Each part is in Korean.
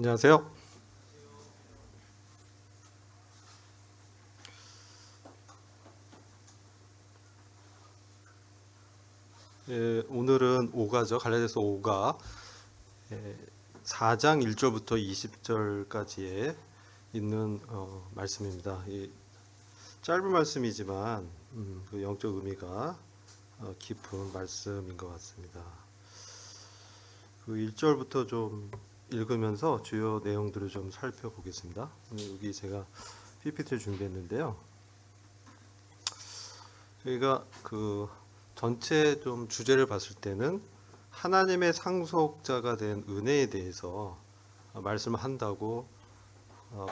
안녕하세요. 오늘은 오가죠. 갈라디아서 오가 4장 1절부터 20절까지에 있는 말씀입니다. 짧은 말씀이지만 그 영적 의미가 깊은 말씀인 것 같습니다. 그 1절부터 좀 읽으면서 주요 내용들을 좀 살펴보겠습니다. 여기 제가 PPT를 준비했는데요. 저희가 그 전체 좀 주제를 봤을 때는 하나님의 상속자가 된 은혜에 대해서 말씀을 한다고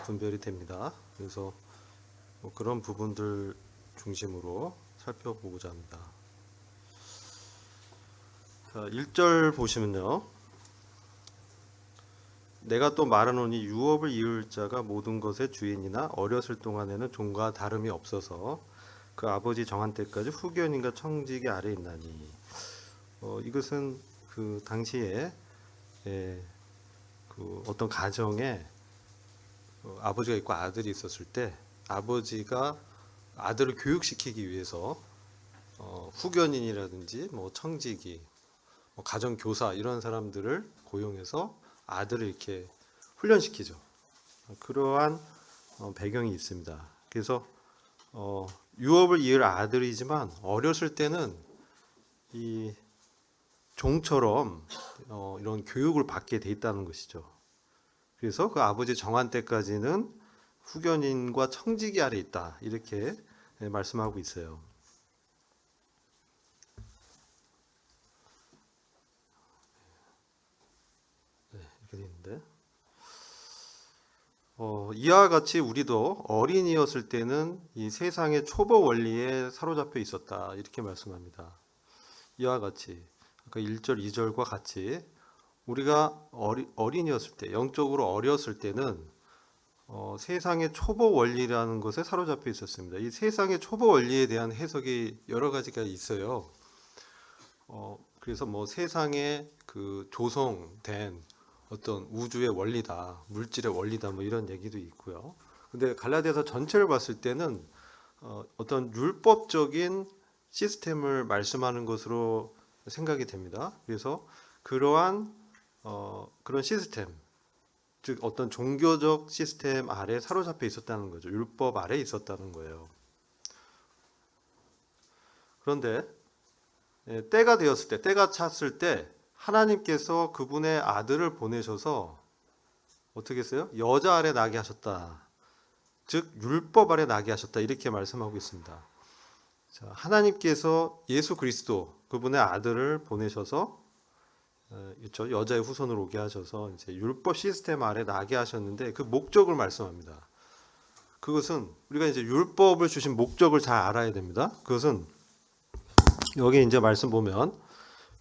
분별이 됩니다. 그래서 뭐 그런 부분들 중심으로 살펴보고자 합니다. 자, 1절 보시면요. 내가 또 말하노니 유업을 이을 자가 모든 것의 주인이나 어렸을 동안에는 종과 다름이 없어서 그 아버지 정한 때까지 후견인과 청지기 아래 있나니. 이것은 그 당시에 그 어떤 가정에 아버지가 있고 아들이 있었을 때 아버지가 아들을 교육시키기 위해서 후견인이라든지 뭐 청지기, 뭐 가정교사 이런 사람들을 고용해서 아들을 이렇게 훈련시키죠. 그러한 배경이 있습니다. 그래서 유업을 이을 아들이지만 어렸을 때는 이 종처럼 이런 교육을 받게 돼 있다는 것이죠. 그래서 그 아버지 정한 때까지는 후견인과 청지기 아래 있다 이렇게 말씀하고 있어요. 네, 이렇게 돼 있는데 이와 같이 우리도 어린이였을 때는 이 세상의 초보 원리에 사로잡혀 있었다 이렇게 말씀합니다. 이와 같이 아까 1절 2절과 같이 우리가 어린이였을 때 영적으로 어렸을 때는 세상의 초보 원리라는 것에 사로잡혀 있었습니다. 이 세상의 초보 원리에 대한 해석이 여러 가지가 있어요. 그래서 뭐 세상에 그 조성된 어떤 우주의 원리다, 물질의 원리다, 뭐 이런 얘기도 있고요. 근데 갈라디아서 전체를 봤을 때는 어떤 율법적인 시스템을 말씀하는 것으로 생각이 됩니다. 그래서 그러한 그런 시스템, 즉 어떤 종교적 시스템 아래 사로잡혀 있었다는 거죠. 율법 아래 있었다는 거예요. 그런데 때가 되었을 때, 때가 찼을 때 하나님께서 그분의 아들을 보내셔서 어떻게 했어요? 여자 아래 나게 하셨다. 즉 율법 아래 나게 하셨다. 이렇게 말씀하고 있습니다. 자, 하나님께서 예수 그리스도 그분의 아들을 보내셔서 그렇죠? 여자의 후손으로 오게 하셔서 이제 율법 시스템 아래 나게 하셨는데 그 목적을 말씀합니다. 그것은 우리가 이제 율법을 주신 목적을 잘 알아야 됩니다. 그것은 여기 이제 말씀 보면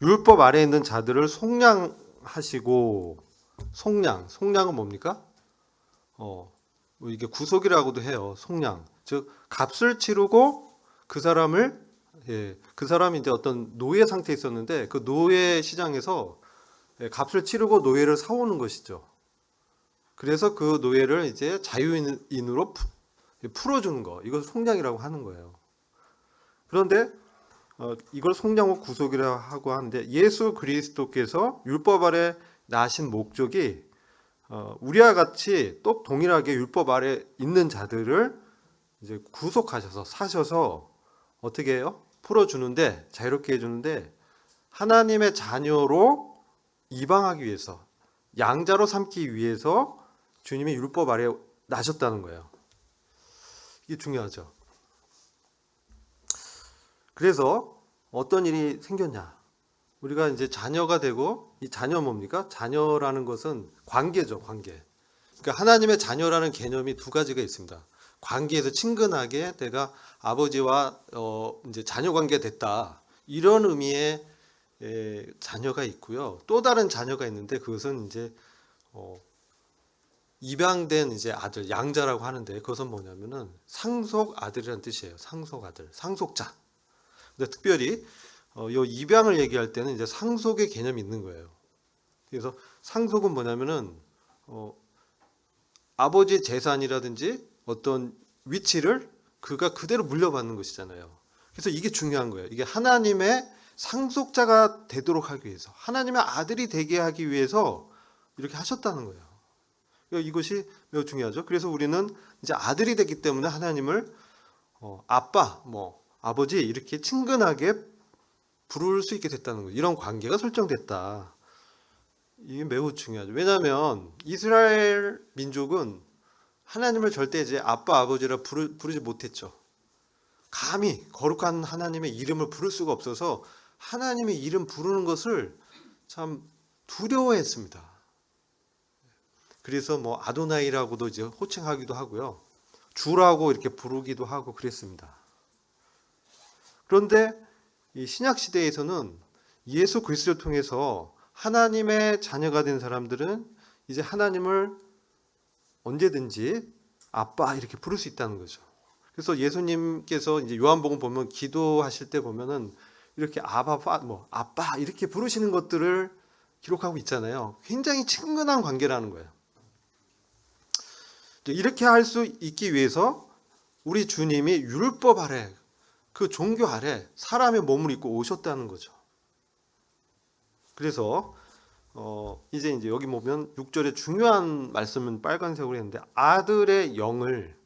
율법 아래 있는 자들을 속량하시고 속량은 뭡니까? 뭐 이게 구속이라고도 해요. 속량. 즉 값을 치르고 그 사람을 그 사람이 이제 어떤 노예 상태에 있었는데 그 노예 시장에서 값을 치르고 노예를 사오는 것이죠. 그래서 그 노예를 이제 자유인으로 풀어주는 거. 이걸 속량이라고 하는 거예요. 그런데 이걸 속량과 구속이라고 하고 하는데 예수 그리스도께서 율법 아래 나신 목적이 우리와 같이 또 동일하게 율법 아래 있는 자들을 이제 구속하셔서 사셔서 어떻게 해요? 풀어주는데 자유롭게 해주는데 하나님의 자녀로 이방하기 위해서 양자로 삼기 위해서 주님이 율법 아래 나셨다는 거예요. 이게 중요하죠. 그래서 어떤 일이 생겼냐? 우리가 이제 자녀가 되고 이 자녀 뭡니까? 자녀라는 것은 관계죠, 관계. 그러니까 하나님의 자녀라는 개념이 두 가지가 있습니다. 관계에서 친근하게 내가 아버지와 이제 자녀 관계 됐다 이런 의미의 자녀가 있고요. 또 다른 자녀가 있는데 그것은 이제 입양된 이제 아들 양자라고 하는데 그것은 뭐냐면은 상속 아들이라는 뜻이에요. 상속 아들, 상속자. 근데 특별히 이 입양을 얘기할 때는 이제 상속의 개념이 있는 거예요. 그래서 상속은 뭐냐면은 아버지의 재산이라든지 어떤 위치를 그가 그대로 물려받는 것이잖아요. 그래서 이게 중요한 거예요. 이게 하나님의 상속자가 되도록 하기 위해서, 하나님의 아들이 되게 하기 위해서 이렇게 하셨다는 거예요. 이것이 매우 중요하죠. 그래서 우리는 이제 아들이 됐기 때문에 하나님을 아빠, 아버지 이렇게 친근하게 부를 수 있게 됐다는 거예요. 이런 관계가 설정됐다. 이게 매우 중요하죠. 왜냐하면 이스라엘 민족은 하나님을 절대 이제 아빠, 아버지라 부르지 못했죠. 감히 거룩한 하나님의 이름을 부를 수가 없어서 하나님의 이름 부르는 것을 참 두려워했습니다. 그래서 아도나이라고도 이제 호칭하기도 하고요. 주라고 이렇게 부르기도 하고 그랬습니다. 그런데 이 신약 시대에서는 예수 그리스도를 통해서 하나님의 자녀가 된 사람들은 이제 하나님을 언제든지 아빠 이렇게 부를 수 있다는 거죠. 그래서 예수님께서 이제 요한복음 보면 기도하실 때 보면은 이렇게 아빠 이렇게 부르시는 것들을 기록하고 있잖아요. 굉장히 친근한 관계라는 거예요. 이렇게 할 수 있기 위해서 우리 주님이 율법 아래, 그 종교 아래 사람의 몸을 입고 오셨다는 거죠. 그래서 이제 여기 보면 6절에 중요한 말씀은 빨간색으로 했는데 아들의 영을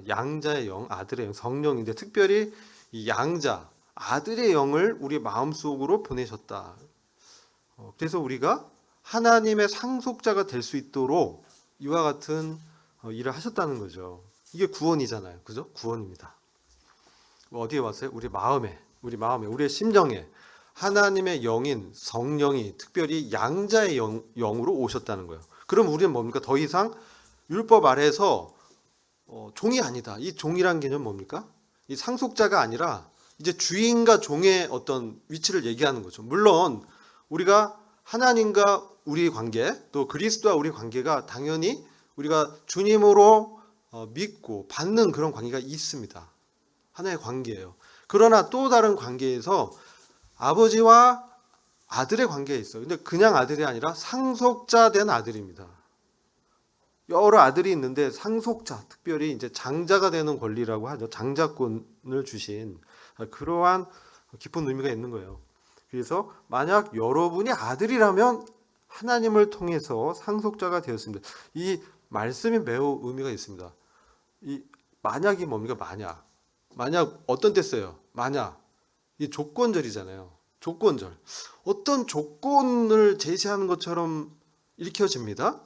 양자의 영, 아들의 영, 성령인데 특별히 이 양자, 아들의 영을 우리 마음속으로 보내셨다. 그래서 우리가 하나님의 상속자가 될 수 있도록 이와 같은 일을 하셨다는 거죠. 이게 구원이잖아요. 그죠? 구원입니다. 어디에 왔어요? 우리 마음에, 우리의 심정에 하나님의 영인 성령이 특별히 양자의 영으로 오셨다는 거예요. 그럼 우리는 뭡니까? 더 이상 율법 아래에서 종이 아니다. 이 종이란 개념은 뭡니까? 이 상속자가 아니라 이제 주인과 종의 어떤 위치를 얘기하는 거죠. 물론 우리가 하나님과 우리의 관계, 또 그리스도와 우리의 관계가 당연히 우리가 주님으로 믿고 받는 그런 관계가 있습니다. 하나의 관계예요. 그러나 또 다른 관계에서 아버지와 아들의 관계에 있어요. 근데 그냥 아들이 아니라 상속자 된 아들입니다. 여러 아들이 있는데 상속자, 특별히 이제 장자가 되는 권리라고 하죠. 장자권을 주신 그러한 깊은 의미가 있는 거예요. 그래서 만약 여러분이 아들이라면 하나님을 통해서 상속자가 되었습니다. 이 말씀이 매우 의미가 있습니다. 이 만약이 뭡니까? 만약 어떤 때 써요? 만약 이 조건절이잖아요. 조건절. 어떤 조건을 제시하는 것처럼 읽혀집니다.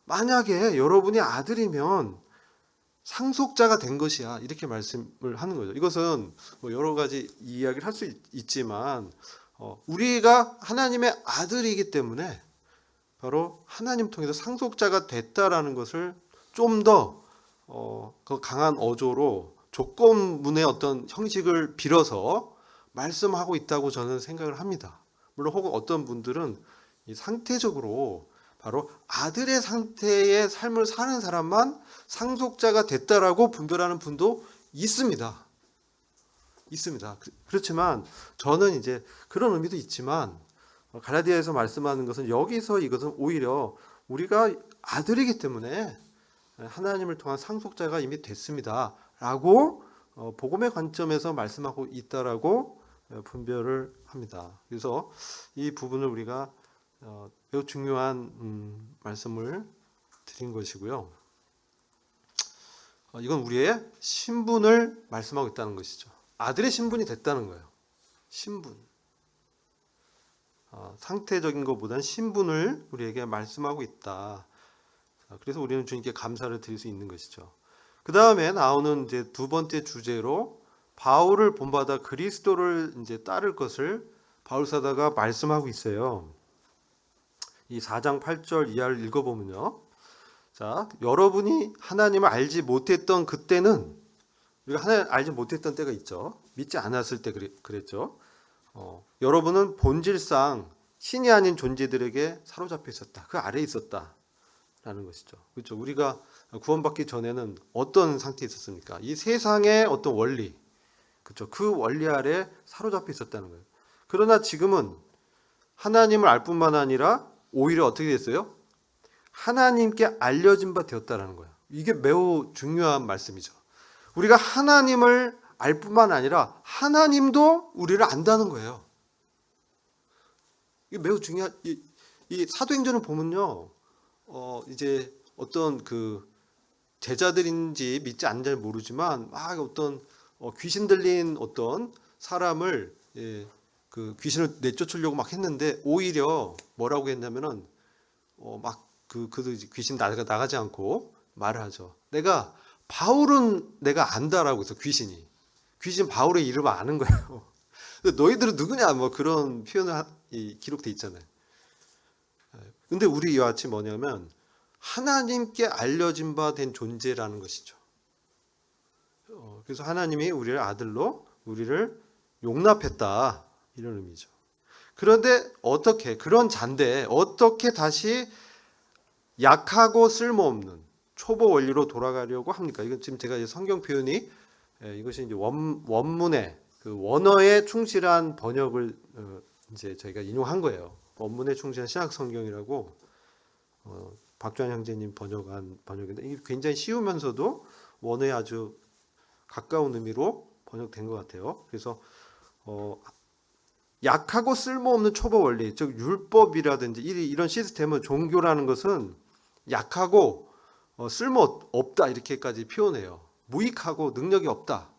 만약에 여러분이 아들이면 상속자가 된 것이야. 이렇게 말씀을 하는 거죠. 이것은 여러 가지 이야기를 할 수 있지만 우리가 하나님의 아들이기 때문에 바로 하나님 통해서 상속자가 됐다라는 것을 좀 더 그 강한 어조로 조건문의 어떤 형식을 빌어서 말씀하고 있다고 저는 생각을 합니다. 물론 혹은 어떤 분들은 이 상태적으로 바로 아들의 상태의 삶을 사는 사람만 상속자가 됐다라고 분별하는 분도 있습니다. 그렇지만 저는 이제 그런 의미도 있지만 갈라디아에서 말씀하는 것은 여기서 이것은 오히려 우리가 아들이기 때문에 하나님을 통한 상속자가 이미 됐습니다. 라고 복음의 관점에서 말씀하고 있다라고 분별을 합니다. 그래서 이 부분을 우리가 매우 중요한 말씀을 드린 것이고요. 이건 우리의 신분을 말씀하고 있다는 것이죠. 아들의 신분이 됐다는 거예요. 신분. 상태적인 것보다는 신분을 우리에게 말씀하고 있다. 그래서 우리는 주님께 감사를 드릴 수 있는 것이죠. 그 다음에 나오는 이제 두 번째 주제로 바울을 본받아 그리스도를 이제 따를 것을 바울 사도가 말씀하고 있어요. 이 4장 8절 이하를 읽어보면요. 자, 여러분이 하나님을 알지 못했던 그때는 우리가 하나님을 알지 못했던 때가 있죠. 믿지 않았을 때 그랬죠. 여러분은 본질상 신이 아닌 존재들에게 사로잡혀 있었다. 그 아래에 있었다. 라는 것이죠. 그렇죠. 우리가 구원받기 전에는 어떤 상태에 있었습니까? 이 세상의 어떤 원리, 그렇죠. 그 원리 아래 사로잡혀 있었다는 거예요. 그러나 지금은 하나님을 알 뿐만 아니라 오히려 어떻게 됐어요? 하나님께 알려진 바 되었다라는 거예요. 이게 매우 중요한 말씀이죠. 우리가 하나님을 알 뿐만 아니라 하나님도 우리를 안다는 거예요. 이게 매우 중요한, 이 사도행전을 보면요, 이제 어떤 그 제자들인지 믿지 않는지 모르지만 막 어떤 귀신 들린 어떤 사람을, 그 귀신을 내쫓으려고 막 했는데 오히려 뭐라고 했냐면은 그 귀신 나가지 않고 말을 하죠. 바울은 내가 안다라고 해서 귀신 바울의 이름을 아는 거예요. 근데 너희들은 누구냐 뭐 그런 표현을 기록돼 있잖아요. 근데 우리 이와 같이 뭐냐면 하나님께 알려진 바 된 존재라는 것이죠. 그래서 하나님이 우리를 아들로 우리를 용납했다 이런 의미죠. 그런데 어떻게 그런 잔데 어떻게 다시 약하고 쓸모없는 초보 원리로 돌아가려고 합니까? 이건 지금 제가 성경 표현이 이것이 이제 원문의 그 원어에 충실한 번역을 이제 저희가 인용한 거예요. 원문에 충실한 신약 성경이라고 박주환 형제님 번역한 번역인데 이게 굉장히 쉬우면서도 원어에 아주 가까운 의미로 번역된 것 같아요. 그래서 약하고 쓸모없는 초보 원리, 즉 율법이라든지 이런 시스템은 종교라는 것은 약하고 쓸모없다 이렇게까지 표현해요. 무익하고 능력이 없다.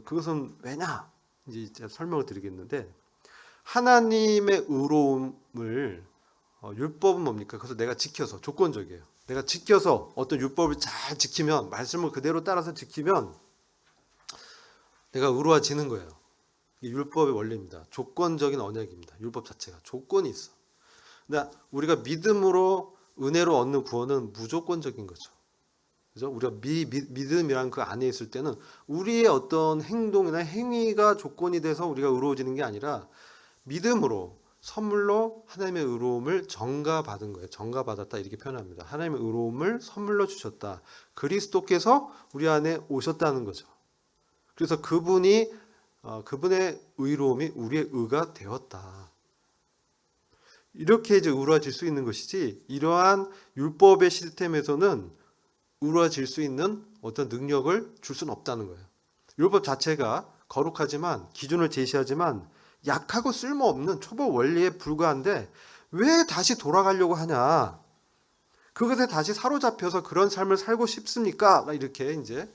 그것은 왜냐? 이제 설명을 드리겠는데 하나님의 의로움을 율법은 뭡니까? 그래서 내가 지켜서 조건적이에요. 내가 지켜서 어떤 율법을 잘 지키면 말씀을 그대로 따라서 지키면 내가 의로워지는 거예요. 율법의 원리입니다. 조건적인 언약입니다. 율법 자체가 조건이 있어. 근데 우리가 믿음으로 은혜로 얻는 구원은 무조건적인 거죠. 그죠? 우리가 믿음이란 그 안에 있을 때는 우리의 어떤 행동이나 행위가 조건이 돼서 우리가 의로워지는 게 아니라 믿음으로 선물로 하나님의 의로움을 전가받은 거예요. 전가받았다 이렇게 표현합니다. 하나님의 의로움을 선물로 주셨다. 그리스도께서 우리 안에 오셨다는 거죠. 그래서 그분의 의로움이 우리의 의가 되었다. 이렇게 이제 의로워질 수 있는 것이지 이러한 율법의 시스템에서는 의로워질 수 있는 어떤 능력을 줄 수는 없다는 거예요. 율법 자체가 거룩하지만 기준을 제시하지만 약하고 쓸모없는 초보 원리에 불과한데 왜 다시 돌아가려고 하냐? 그것에 다시 사로잡혀서 그런 삶을 살고 싶습니까? 이렇게 이제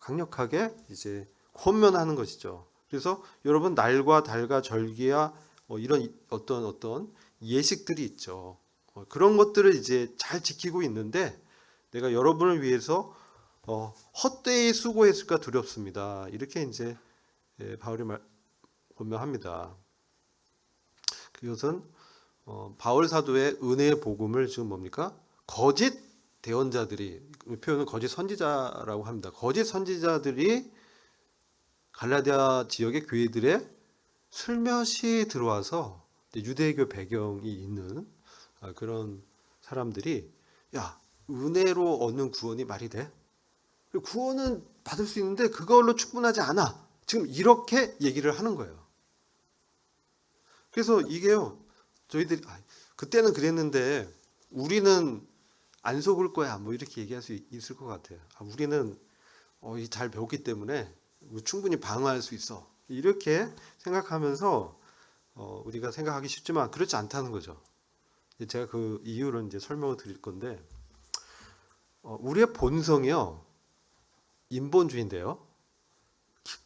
강력하게 이제 권면하는 것이죠. 그래서 여러분 날과 달과 절기야 이런 어떤 예식들이 있죠. 그런 것들을 이제 잘 지키고 있는데 내가 여러분을 위해서 헛되이 수고했을까 두렵습니다. 이렇게 이제 바울이 권면합니다. 그것은 바울 사도의 은혜의 복음을 지금 뭡니까? 거짓 대언자들이 표현은 거짓 선지자라고 합니다. 거짓 선지자들이 갈라디아 지역의 교회들에 슬며시 들어와서 유대교 배경이 있는 그런 사람들이 야 은혜로 얻는 구원이 말이 돼? 구원은 받을 수 있는데 그걸로 충분하지 않아. 지금 이렇게 얘기를 하는 거예요. 그래서 이게요. 저희들이 그때는 그랬는데 우리는 안 속을 거야. 뭐 이렇게 얘기할 수 있을 것 같아요. 우리는 잘 배웠기 때문에 충분히 방어할 수 있어. 이렇게 생각하면서 우리가 생각하기 쉽지만 그렇지 않다는 거죠. 제가 그 이유를 이제 설명을 드릴 건데 우리의 본성이요 인본주의인데요.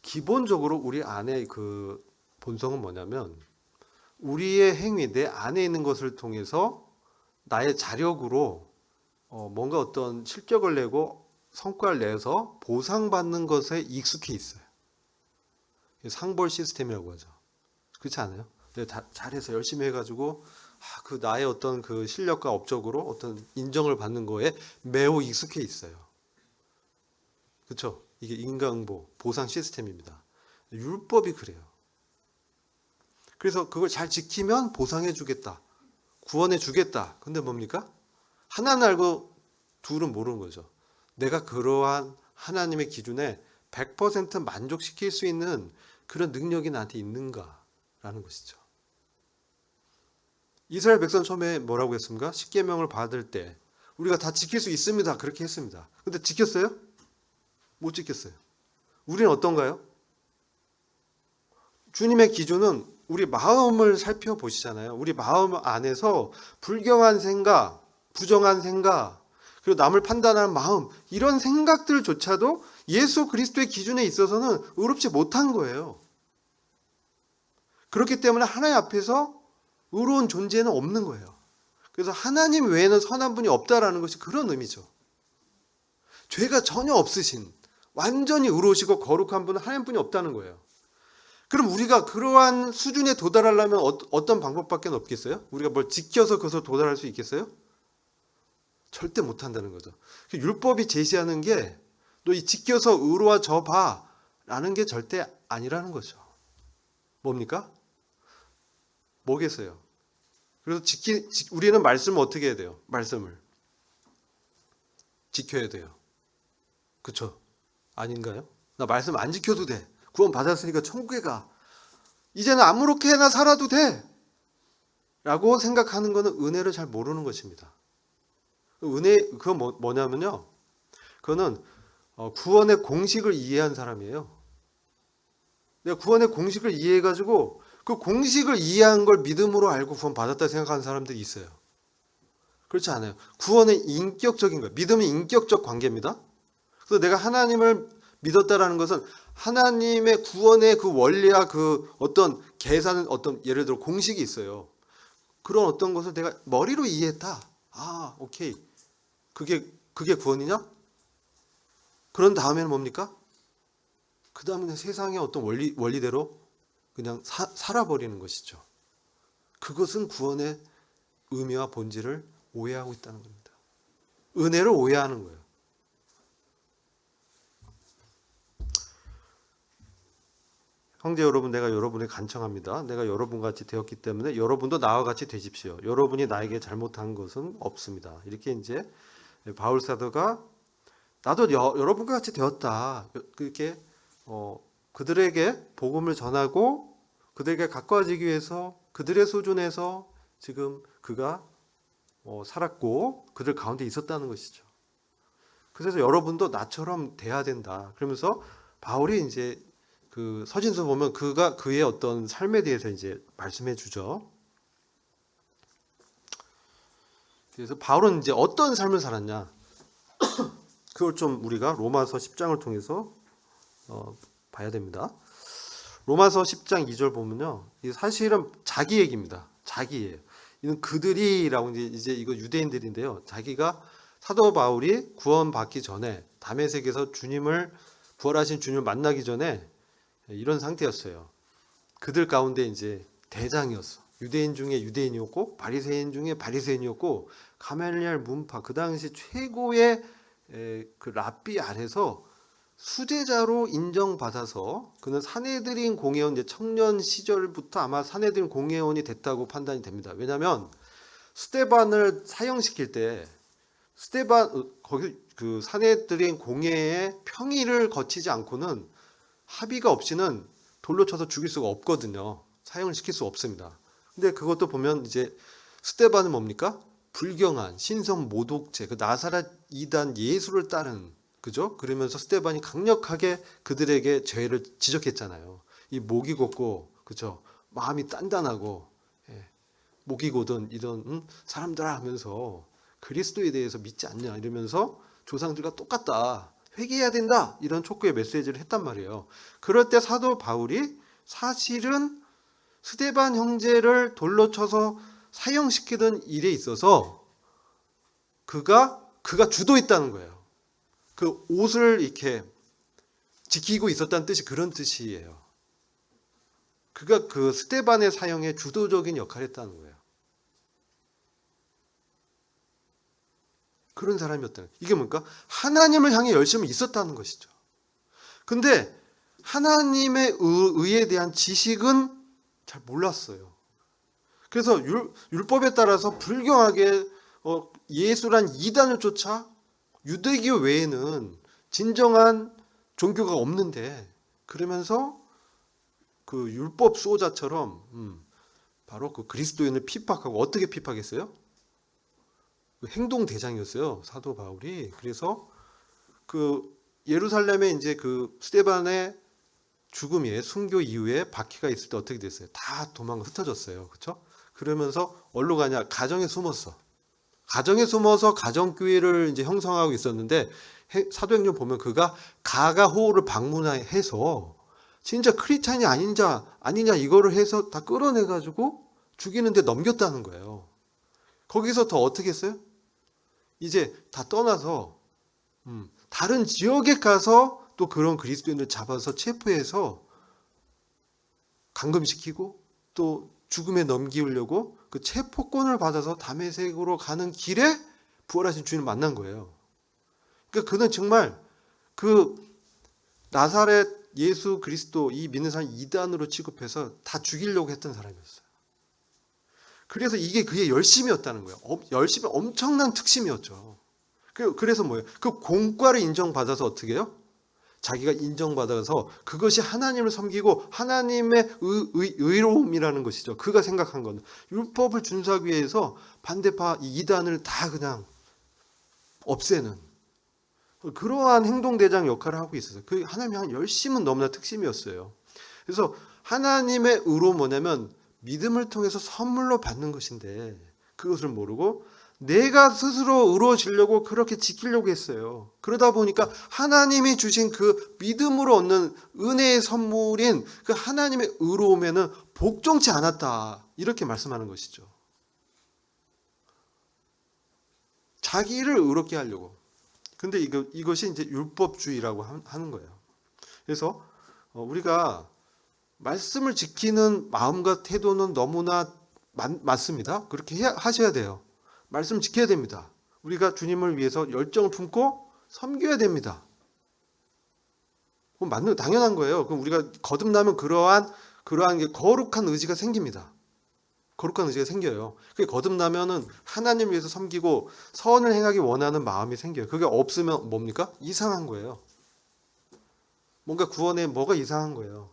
기본적으로 우리 안에 그 본성은 뭐냐면 우리의 행위 내 안에 있는 것을 통해서 나의 자력으로 뭔가 어떤 실적을 내고 성과를 내서 보상받는 것에 익숙해 있어요. 상벌 시스템이라고 하죠. 그렇지 않아요? 내가 잘해서 열심히 해가지고 그 나의 어떤 그 실력과 업적으로 어떤 인정을 받는 거에 매우 익숙해 있어요. 그렇죠? 이게 인과응보 보상 시스템입니다. 율법이 그래요. 그래서 그걸 잘 지키면 보상해 주겠다. 구원해 주겠다. 근데 뭡니까? 하나는 알고 둘은 모르는 거죠. 내가 그러한 하나님의 기준에 100% 만족시킬 수 있는 그런 능력이 나한테 있는가라는 것이죠. 이스라엘 백성 처음에 뭐라고 했습니까? 십계명을 받을 때 우리가 다 지킬 수 있습니다. 그렇게 했습니다. 근데 지켰어요? 못 지켰어요. 우리는 어떤가요? 주님의 기준은 우리 마음을 살펴보시잖아요. 우리 마음 안에서 불경한 생각, 부정한 생각, 그리고 남을 판단하는 마음, 이런 생각들조차도 예수 그리스도의 기준에 있어서는 의롭지 못한 거예요. 그렇기 때문에 하나님 앞에서 의로운 존재는 없는 거예요. 그래서 하나님 외에는 선한 분이 없다라는 것이 그런 의미죠. 죄가 전혀 없으신, 완전히 의로우시고 거룩한 분은 하나님뿐이 없다는 거예요. 그럼 우리가 그러한 수준에 도달하려면 어떤 방법밖에 없겠어요? 우리가 뭘 지켜서 그것을 도달할 수 있겠어요? 절대 못한다는 거죠. 율법이 제시하는 게 너 이 지켜서 의로워져 봐 라는 게 절대 아니라는 거죠. 뭡니까? 뭐겠어요? 그래서 우리는 말씀을 어떻게 해야 돼요? 말씀을 지켜야 돼요. 그렇죠? 아닌가요? 나 말씀 안 지켜도 돼. 구원 받았으니까 천국에 가. 이제는 아무렇게나 살아도 돼. 라고 생각하는 것은 은혜를 잘 모르는 것입니다. 은혜, 그건 뭐냐면요. 그거는 구원의 공식을 이해한 사람이에요. 내가 구원의 공식을 이해해가지고 그 공식을 이해한 걸 믿음으로 알고 구원 받았다 생각하는 사람들이 있어요. 그렇지 않아요. 구원은 인격적인 거예요. 믿음은 인격적 관계입니다. 그래서 내가 하나님을 믿었다라는 것은 하나님의 구원의 그 원리와 그 어떤 계산, 어떤 예를 들어 공식이 있어요. 그런 어떤 것을 내가 머리로 이해했다. 아, 오케이. 그게 구원이냐? 그런 다음에는 뭡니까? 그 다음에는 세상의 어떤 원리대로 그냥 살아버리는 것이죠. 그것은 구원의 의미와 본질을 오해하고 있다는 겁니다. 은혜를 오해하는 거예요. 형제 여러분, 내가 여러분을 간청합니다. 내가 여러분같이 되었기 때문에 여러분도 나와 같이 되십시오. 여러분이 나에게 잘못한 것은 없습니다. 이렇게 이제 바울 사도가 나도 여러분과 같이 되었다. 그렇게 그들에게 복음을 전하고 그들에게 가까워지기 위해서 그들의 수준에서 지금 그가 살았고 그들 가운데 있었다는 것이죠. 그래서 여러분도 나처럼 돼야 된다. 그러면서 바울이 이제 그 서신서 보면 그의 어떤 삶에 대해서 이제 말씀해 주죠. 그래서 바울은 이제 어떤 삶을 살았냐? 그걸 좀 우리가 로마서 10장을 통해서 봐야 됩니다. 로마서 10장 2절 보면요. 이 사실은 자기 얘기입니다. 자기예요. 이는 그들이라고 이제 이거 유대인들인데요. 자기가 사도 바울이 구원받기 전에 다메섹에서 부활하신 주님을 만나기 전에 이런 상태였어요. 그들 가운데 이제 대장이었어. 유대인 중에 유대인이었고 바리새인 중에 바리새인이었고 가말리엘 문파 그 당시 최고의 그 랍비 아래서 수제자로 인정받아서 그는 사내들인 공회원 이제 청년 시절부터 아마 사내들인 공회원이 됐다고 판단이 됩니다. 왜냐하면 스데반을 사형시킬 때 거기 그 사내들인 공회의 평의를 거치지 않고는 합의가 없이는 돌로 쳐서 죽일 수가 없거든요. 사형을 시킬 수 없습니다. 근데 그것도 보면 이제 스데반은 뭡니까? 불경한 신성 모독죄, 그 나사렛 이단 예수를 따른 그죠? 그러면서 스데반이 강력하게 그들에게 죄를 지적했잖아요. 이 목이 곱고 그죠? 마음이 단단하고 목이 곧은 이런 사람들아 하면서 그리스도에 대해서 믿지 않냐 이러면서 조상들과 똑같다. 회개해야 된다. 이런 촉구의 메시지를 했단 말이에요. 그럴 때 사도 바울이 사실은 스데반 형제를 돌로 쳐서 사형시키던 일에 있어서 그가 주도했다는 거예요. 그 옷을 이렇게 지키고 있었다는 뜻이 그런 뜻이에요. 그가 그 스데반의 사형에 주도적인 역할을 했다는 거예요. 그런 사람이었다는 거예요. 이게 뭡니까? 하나님을 향해 열심히 있었다는 것이죠. 근데 하나님의 의에 대한 지식은 잘 몰랐어요. 그래서 율법에 따라서 불경하게 예수란 이단을 쫓아 유대교 외에는 진정한 종교가 없는데 그러면서 그 율법 수호자처럼 바로 그 그리스도인을 핍박하고 어떻게 핍박했어요? 그 행동 대장이었어요. 사도 바울이. 그래서 그 예루살렘에 이제 그 스데반의 죽음에 순교 이후에 박해가 있을 때 어떻게 됐어요? 다 도망가 흩어졌어요. 그렇죠? 그러면서 어디로 가냐? 가정에 숨었어. 가정에 숨어서 가정교회를 이제 형성하고 있었는데 사도행전 보면 그가 가가호를 방문해서 진짜 크리스찬이 아니냐 이거를 해서 다 끌어내가지고 죽이는데 넘겼다는 거예요. 거기서 더 어떻게 했어요? 이제 다 떠나서 다른 지역에 가서 또 그런 그리스도인을 잡아서 체포해서 감금시키고 또 죽음에 넘기려고 그 체포권을 받아서 다메섹으로 가는 길에 부활하신 주님을 만난 거예요. 그러니까 그는 정말 그 나사렛 예수 그리스도 이 믿는 사람 이단으로 취급해서 다 죽이려고 했던 사람이었어요. 그래서 이게 그의 열심이었다는 거예요. 열심이 엄청난 특심이었죠. 그래서 뭐예요? 그 공과를 인정받아서 어떻게 해요? 자기가 인정받아서 그것이 하나님을 섬기고 하나님의 의로움이라는 것이죠. 그가 생각한 건 율법을 준수하기 위해서 반대파 이단을 다 그냥 없애는 그러한 행동대장 역할을 하고 있었어요. 그 하나님의 한 열심은 너무나 특심이었어요. 그래서 하나님의 의로 뭐냐면 믿음을 통해서 선물로 받는 것인데 그것을 모르고 내가 스스로 의로워지려고 그렇게 지키려고 했어요. 그러다 보니까 하나님이 주신 그 믿음으로 얻는 은혜의 선물인 그 하나님의 의로움에는 복종치 않았다. 이렇게 말씀하는 것이죠. 자기를 의롭게 하려고. 근데 이것이 이제 율법주의라고 하는 거예요. 그래서 우리가 말씀을 지키는 마음과 태도는 너무나 맞습니다. 그렇게 하셔야 돼요. 말씀 지켜야 됩니다. 우리가 주님을 위해서 열정을 품고 섬겨야 됩니다. 그럼 당연한 거예요. 그럼 우리가 거듭나면 그러한 게 거룩한 의지가 생깁니다. 거룩한 의지가 생겨요. 그게 거듭나면은 하나님을 위해서 섬기고 선을 행하기 원하는 마음이 생겨요. 그게 없으면 뭡니까? 이상한 거예요. 뭔가 구원에 뭐가 이상한 거예요.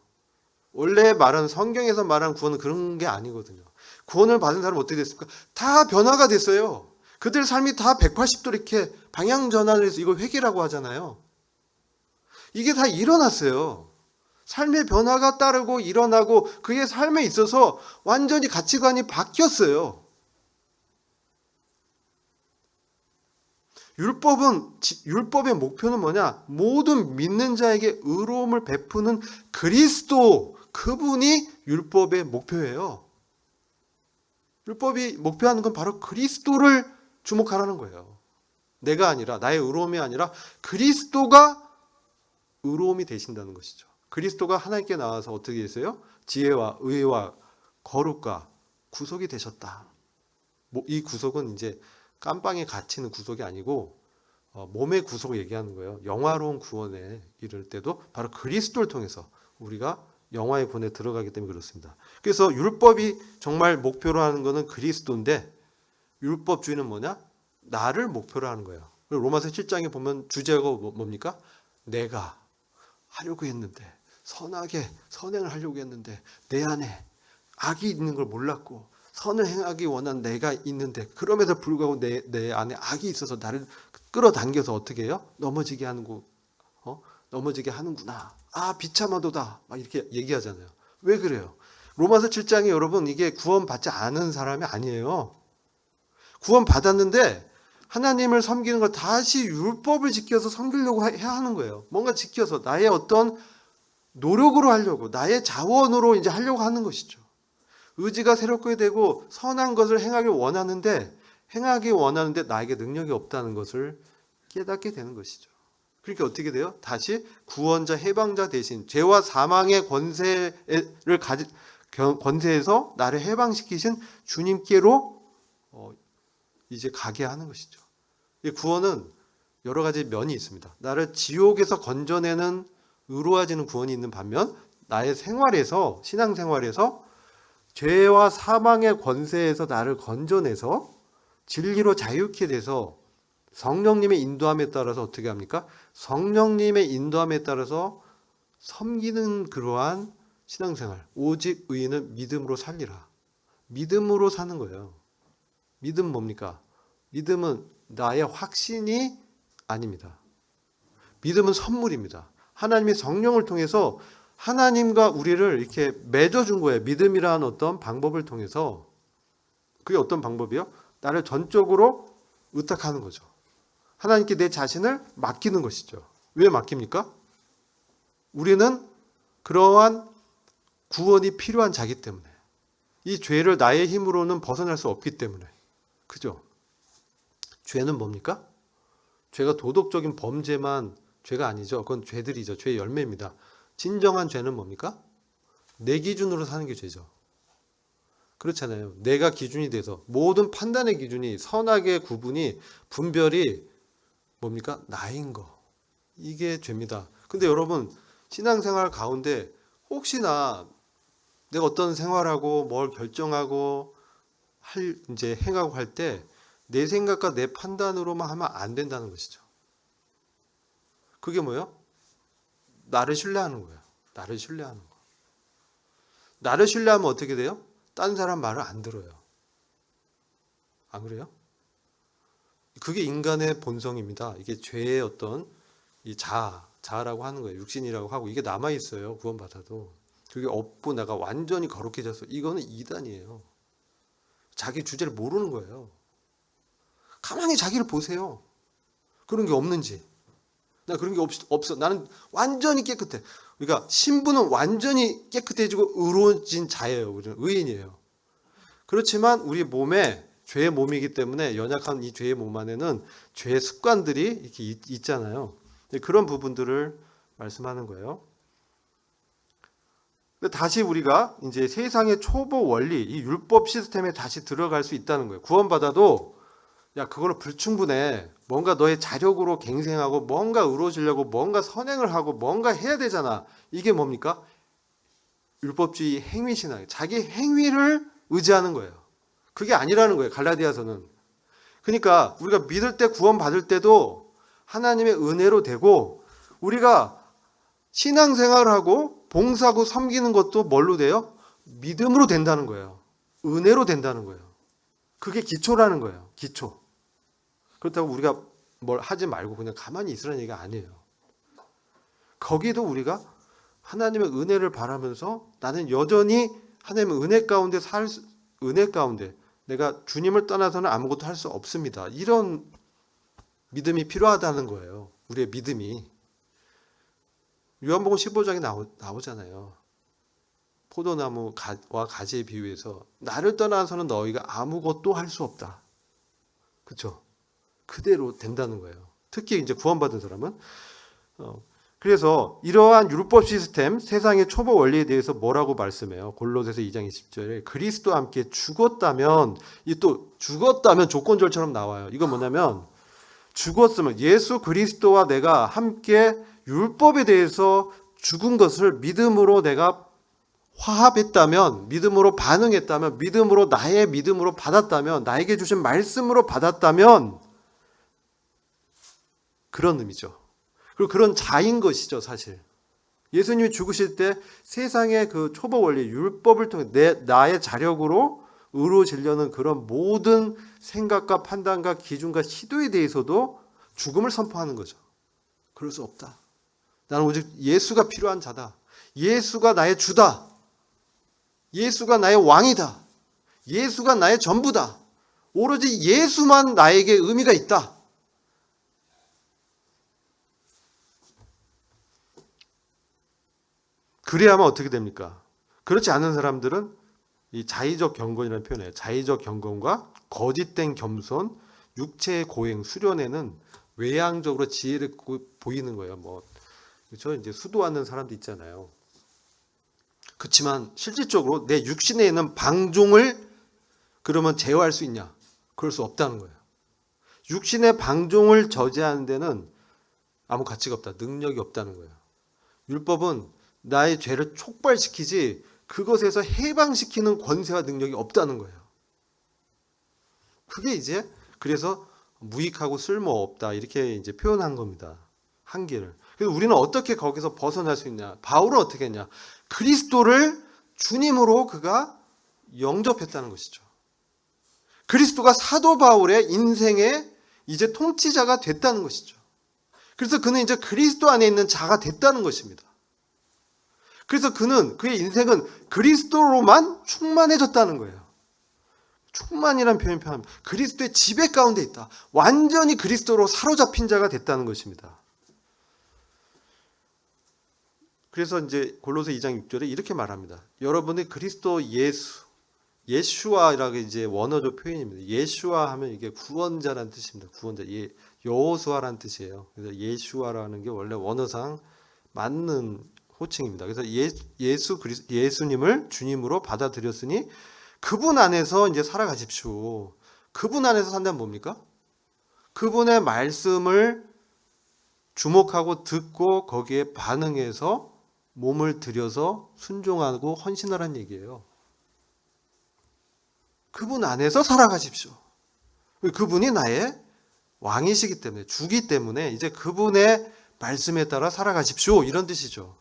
원래 말하는 성경에서 말하는 구원은 그런 게 아니거든요. 구원을 받은 사람은 어떻게 됐습니까? 다 변화가 됐어요. 그들 삶이 다 180도 이렇게 방향 전환을 해서 이걸 회개라고 하잖아요. 이게 다 일어났어요. 삶의 변화가 따르고 일어나고 그의 삶에 있어서 완전히 가치관이 바뀌었어요. 율법의 목표는 뭐냐? 모든 믿는 자에게 의로움을 베푸는 그리스도, 그분이 율법의 목표예요. 율법이 목표하는 건 바로 그리스도를 주목하라는 거예요. 내가 아니라, 나의 의로움이 아니라 그리스도가 의로움이 되신다는 것이죠. 그리스도가 하나님께 나와서 어떻게 했어요? 지혜와 의와 거룩과 구속이 되셨다. 이 구속은 이제 깜빵에 갇히는 구속이 아니고 몸의 구속을 얘기하는 거예요. 영화로운 구원에 이를 때도 바로 그리스도를 통해서 우리가 영화의 구원에 들어가기 때문에 그렇습니다. 그래서 율법이 정말 목표로 하는 것은 그리스도인데 율법주의는 뭐냐? 나를 목표로 하는 거예요. 로마서 7장에 보면 주제가 뭡니까? 내가 하려고 했는데 선행을 하려고 했는데 내 안에 악이 있는 걸 몰랐고 선을 행하기 원한 내가 있는데 그럼에도 불구하고 내 안에 악이 있어서 나를 끌어당겨서 어떻게 해요? 넘어지게 하는구나. 비참하도다. 막 이렇게 얘기하잖아요. 왜 그래요? 로마서 7장에 여러분 이게 구원받지 않은 사람이 아니에요. 구원받았는데 하나님을 섬기는 걸 다시 율법을 지켜서 섬기려고 해야 하는 거예요. 뭔가 지켜서 나의 어떤 노력으로 하려고 나의 자원으로 이제 하려고 하는 것이죠. 의지가 새롭게 되고 선한 것을 행하기 원하는데 나에게 능력이 없다는 것을 깨닫게 되는 것이죠. 그러니까 어떻게 돼요? 다시 구원자 해방자 대신 죄와 사망의 권세에서 나를 해방시키신 주님께로 이제 가게 하는 것이죠. 이 구원은 여러 가지 면이 있습니다. 나를 지옥에서 건져내는 의로워지는 구원이 있는 반면 나의 생활에서 신앙생활에서 죄와 사망의 권세에서 나를 건져내서 진리로 자유케 돼서 성령님의 인도함에 따라서 어떻게 합니까? 성령님의 인도함에 따라서 섬기는 그러한 신앙생활. 오직 의인은 믿음으로 살리라. 믿음으로 사는 거예요. 믿음 뭡니까? 믿음은 나의 확신이 아닙니다. 믿음은 선물입니다. 하나님의 성령을 통해서 하나님과 우리를 이렇게 맺어준 거예요. 믿음이라는 어떤 방법을 통해서. 그게 어떤 방법이요? 나를 전적으로 의탁하는 거죠. 하나님께 내 자신을 맡기는 것이죠. 왜 맡깁니까? 우리는 그러한 구원이 필요한 자기 때문에, 이 죄를 나의 힘으로는 벗어날 수 없기 때문에. 그죠? 죄는 뭡니까? 죄가 도덕적인 범죄만 죄가 아니죠. 그건 죄들이죠. 죄의 열매입니다. 진정한 죄는 뭡니까? 내 기준으로 사는 게 죄죠. 그렇잖아요. 내가 기준이 돼서 모든 판단의 기준이, 선악의 구분이, 분별이 뭡니까? 나인 거. 이게 죄입니다. 근데 여러분, 신앙생활 가운데 혹시나 내가 어떤 생활하고 뭘 결정하고 이제 행하고 할 때 내 생각과 내 판단으로만 하면 안 된다는 것이죠. 그게 뭐예요? 나를 신뢰하는 거예요. 나를 신뢰하는 거. 나를 신뢰하면 어떻게 돼요? 딴 사람 말을 안 들어요. 안 그래요? 그게 인간의 본성입니다. 이게 죄의 어떤 이 자아라고 하는 거예요. 육신이라고 하고 이게 남아 있어요. 구원받아도. 그게 없고 내가 완전히 거룩해졌어. 이거는 이단이에요. 자기 주제를 모르는 거예요. 가만히 자기를 보세요. 그런 게 없는지. 나 그런 게 없어. 나는 완전히 깨끗해. 그러니까 신부는 완전히 깨끗해지고 의로워진 자예요. 우리는 의인이에요. 그렇지만 우리 몸에 죄의 몸이기 때문에 연약한 이 죄의 몸 안에는 죄의 습관들이 이렇게 있잖아요. 그런 부분들을 말씀하는 거예요. 다시 우리가 이제 세상의 초보 원리, 이 율법 시스템에 다시 들어갈 수 있다는 거예요. 구원받아도 야, 그걸로 불충분해. 뭔가 너의 자력으로 갱생하고 뭔가 의로워지려고 뭔가 선행을 하고 뭔가 해야 되잖아. 이게 뭡니까? 율법주의 행위신앙. 자기 행위를 의지하는 거예요. 그게 아니라는 거예요. 갈라디아서는. 그러니까 우리가 믿을 때 구원받을 때도 하나님의 은혜로 되고 우리가 신앙생활을 하고 봉사하고 섬기는 것도 뭘로 돼요? 믿음으로 된다는 거예요. 은혜로 된다는 거예요. 그게 기초라는 거예요. 기초. 그렇다고 우리가 뭘 하지 말고 그냥 가만히 있으라는 얘기가 아니에요. 거기도 우리가 하나님의 은혜를 바라면서 나는 여전히 하나님의 은혜 가운데 은혜 가운데 내가 주님을 떠나서는 아무것도 할 수 없습니다. 이런 믿음이 필요하다는 거예요. 우리의 믿음이. 요한복음 15장에 나오잖아요. 포도나무와 가지에 비유해서 나를 떠나서는 너희가 아무것도 할 수 없다. 그렇죠? 그대로 된다는 거예요. 특히 이제 구원받은 사람은. 그래서 이러한 율법 시스템, 세상의 초보 원리에 대해서 뭐라고 말씀해요? 골로새서 2장 20절에 그리스도와 함께 죽었다면, 이 또 죽었다면 조건절처럼 나와요. 이건 뭐냐면 죽었으면 예수 그리스도와 내가 함께 율법에 대해서 죽은 것을 믿음으로 내가 화합했다면, 믿음으로 반응했다면, 믿음으로 나의 믿음으로 받았다면, 나에게 주신 말씀으로 받았다면 그런 의미죠. 그리고 그런 자인 것이죠, 사실. 예수님이 죽으실 때 세상의 그 초보 원리, 율법을 통해 나의 자력으로 의로워지려는 그런 모든 생각과 판단과 기준과 시도에 대해서도 죽음을 선포하는 거죠. 그럴 수 없다. 나는 오직 예수가 필요한 자다. 예수가 나의 주다. 예수가 나의 왕이다. 예수가 나의 전부다. 오로지 예수만 나에게 의미가 있다. 그래야만 어떻게 됩니까? 그렇지 않은 사람들은 이 자의적 경건이라는 표현이에요. 자의적 경건과 거짓된 겸손, 육체의 고행, 수련회는 외향적으로 지혜를 보이는 거예요. 그렇죠? 이제 수도하는 사람도 있잖아요. 그렇지만 실질적으로 내 육신에 있는 방종을 그러면 제어할 수 있냐? 그럴 수 없다는 거예요. 육신의 방종을 저지하는 데는 아무 가치가 없다. 능력이 없다는 거예요. 율법은 나의 죄를 촉발시키지 그것에서 해방시키는 권세와 능력이 없다는 거예요. 그게 이제 그래서 무익하고 쓸모없다 이렇게 이제 표현한 겁니다. 한계를. 그래서 우리는 어떻게 거기서 벗어날 수 있냐? 바울은 어떻게 했냐? 그리스도를 주님으로 그가 영접했다는 것이죠. 그리스도가 사도 바울의 인생의 이제 통치자가 됐다는 것이죠. 그래서 그는 이제 그리스도 안에 있는 자가 됐다는 것입니다. 그래서 그의 인생은 그리스도로만 충만해졌다는 거예요. 충만이란 표현 표현합니다. 그리스도의 지배 가운데 있다. 완전히 그리스도로 사로잡힌 자가 됐다는 것입니다. 그래서 이제 골로새 2장 6절에 이렇게 말합니다. 여러분의 그리스도 예슈아라고 이제 원어적 표현입니다. 예슈아 하면 이게 구원자라는 뜻입니다. 구원자, 여호수아라는 뜻이에요. 그래서 예슈아라는 게 원래 원어상 맞는 호칭입니다. 그래서 예수님을 주님으로 받아들였으니 그분 안에서 이제 살아가십시오. 그분 안에서 산다면 뭡니까? 그분의 말씀을 주목하고 듣고 거기에 반응해서 몸을 들여서 순종하고 헌신하라는 얘기예요. 그분 안에서 살아가십시오. 그분이 나의 왕이시기 때문에, 주기 때문에 이제 그분의 말씀에 따라 살아가십시오. 이런 뜻이죠.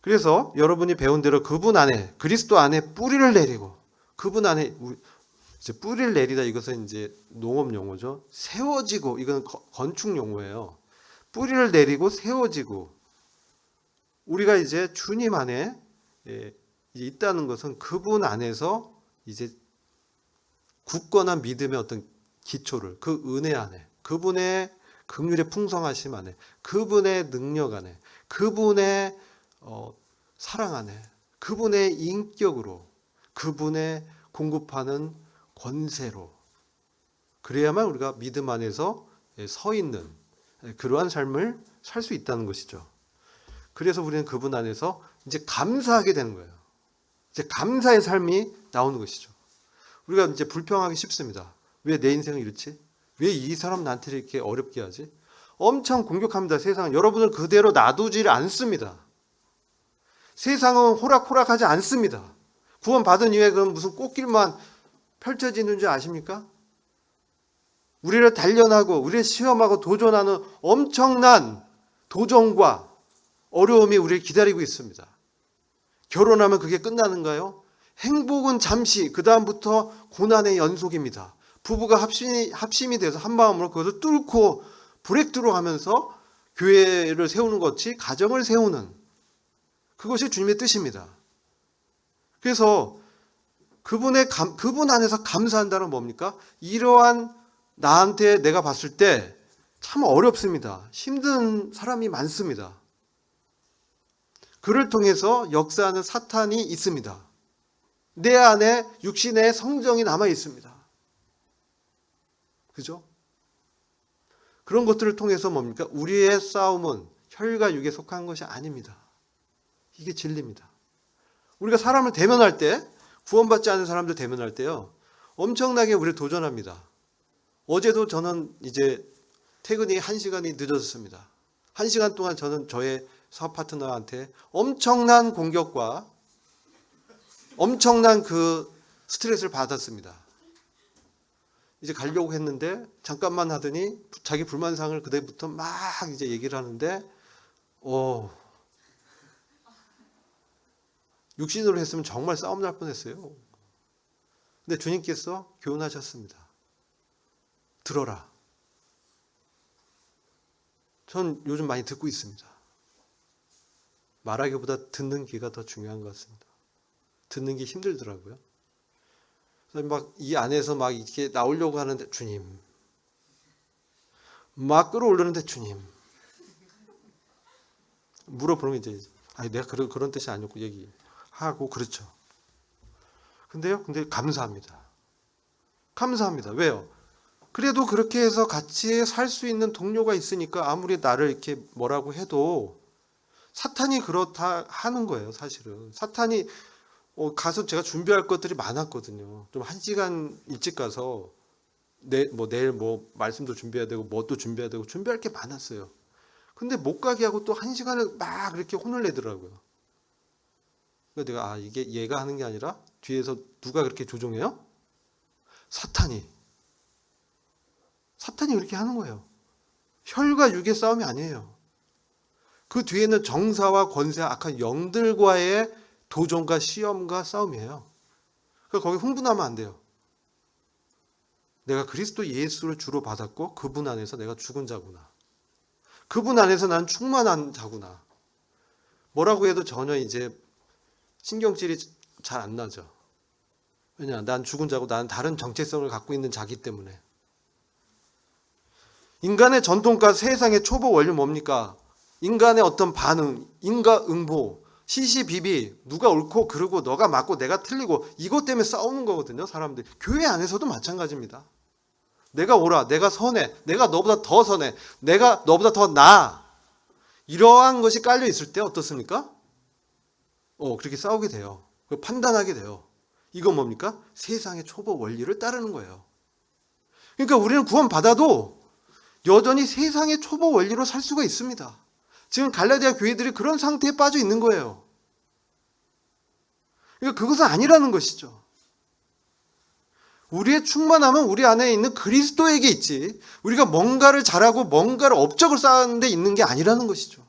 그래서 여러분이 배운 대로 그분 안에, 그리스도 안에 뿌리를 내리고, 그분 안에 이제 뿌리를 내리다, 이것은 이제 농업 용어죠. 세워지고, 이건 건축 용어예요. 뿌리를 내리고 세워지고, 우리가 이제 주님 안에 있다는 것은 그분 안에서 이제 굳건한 믿음의 어떤 기초를, 그 은혜 안에, 그분의 긍휼의 풍성하심 안에, 그분의 능력 안에, 그분의 사랑 안에, 그분의 인격으로, 그분의 공급하는 권세로, 그래야만 우리가 믿음 안에서 서 있는 그러한 삶을 살 수 있다는 것이죠. 그래서 우리는 그분 안에서 이제 감사하게 되는 거예요. 이제 감사의 삶이 나오는 것이죠. 우리가 이제 불평하기 쉽습니다. 왜 내 인생은 이렇지? 왜 이 사람 나한테 이렇게 어렵게 하지? 엄청 공격합니다. 세상은 여러분을 그대로 놔두지 않습니다. 세상은 호락호락하지 않습니다. 구원받은 이후에 그럼 무슨 꽃길만 펼쳐지는 줄 아십니까? 우리를 단련하고 우리를 시험하고 도전하는 엄청난 도전과 어려움이 우리를 기다리고 있습니다. 결혼하면 그게 끝나는가요? 행복은 잠시, 그 다음부터 고난의 연속입니다. 부부가 합심이 돼서 한마음으로 그것을 뚫고 브레이크트루 하면서 교회를 세우는 것이 가정을 세우는, 그것이 주님의 뜻입니다. 그래서 그분 안에서 감사한다는 뭡니까? 이러한 나한테 내가 봤을 때 참 어렵습니다. 힘든 사람이 많습니다. 그를 통해서 역사하는 사탄이 있습니다. 내 안에 육신의 성정이 남아 있습니다. 그죠? 그런 것들을 통해서 뭡니까? 우리의 싸움은 혈과 육에 속한 것이 아닙니다. 이게 진리입니다. 우리가 사람을 대면할 때, 구원받지 않은 사람들 대면할 때요, 엄청나게 우리를 도전합니다. 어제도 저는 이제 퇴근이 1시간이 늦어졌습니다. 1시간 동안 저는 저의 사업 파트너한테 엄청난 공격과 엄청난 그 스트레스를 받았습니다. 이제 가려고 했는데 잠깐만 하더니 자기 불만사항을 그때부터 막 이제 얘기를 하는데, 육신으로 했으면 정말 싸움 날 뻔했어요. 근데 주님께서 교훈하셨습니다. 들어라. 전 요즘 많이 듣고 있습니다. 말하기보다 듣는 귀가 더 중요한 것 같습니다. 듣는 게 힘들더라고요. 그래서 막 이 안에서 막 이렇게 나오려고 하는데 주님, 막 끌어올리는데 주님, 물어보면 이제 내가 그런 뜻이 아니었고 얘기하고 그렇죠. 근데 감사합니다. 감사합니다. 왜요? 그래도 그렇게 해서 같이 살 수 있는 동료가 있으니까 아무리 나를 이렇게 뭐라고 해도 사탄이 그렇다 하는 거예요, 사실은. 사탄이 가서 제가 준비할 것들이 많았거든요. 좀 1시간 일찍 가서 내일 말씀도 준비해야 되고 뭣도 준비해야 되고 준비할 게 많았어요. 근데 못 가게 하고 또 1시간을 막 이렇게 혼을 내더라고요. 그래서 내가 이게 얘가 하는 게 아니라 뒤에서 누가 그렇게 조종해요? 사탄이 그렇게 하는 거예요. 혈과 육의 싸움이 아니에요. 그 뒤에는 정사와 권세, 악한 영들과의 도전과 시험과 싸움이에요. 그러니까 거기 흥분하면 안 돼요. 내가 그리스도 예수를 주로 받았고 그분 안에서 내가 죽은 자구나. 그분 안에서 난 충만한 자구나. 뭐라고 해도 전혀 이제 신경질이 잘 안 나죠. 왜냐? 난 죽은 자고 나는 다른 정체성을 갖고 있는 자기 때문에. 인간의 전통과 세상의 초보 원리 뭡니까? 인간의 어떤 반응, 인과응보, 시시비비, 누가 옳고 그르고 너가 맞고 내가 틀리고 이것 때문에 싸우는 거거든요. 사람들이. 교회 안에서도 마찬가지입니다. 내가 옳아, 내가 선해, 내가 너보다 더 선해, 내가 너보다 더 나아. 이러한 것이 깔려 있을 때 어떻습니까? 그렇게 싸우게 돼요. 판단하게 돼요. 이건 뭡니까? 세상의 초보 원리를 따르는 거예요. 그러니까 우리는 구원 받아도 여전히 세상의 초보 원리로 살 수가 있습니다. 지금 갈라디아 교회들이 그런 상태에 빠져 있는 거예요. 그러니까 그것은 아니라는 것이죠. 우리의 충만함은 우리 안에 있는 그리스도에게 있지, 우리가 뭔가를 잘하고 뭔가를 업적을 쌓는 데 있는 게 아니라는 것이죠.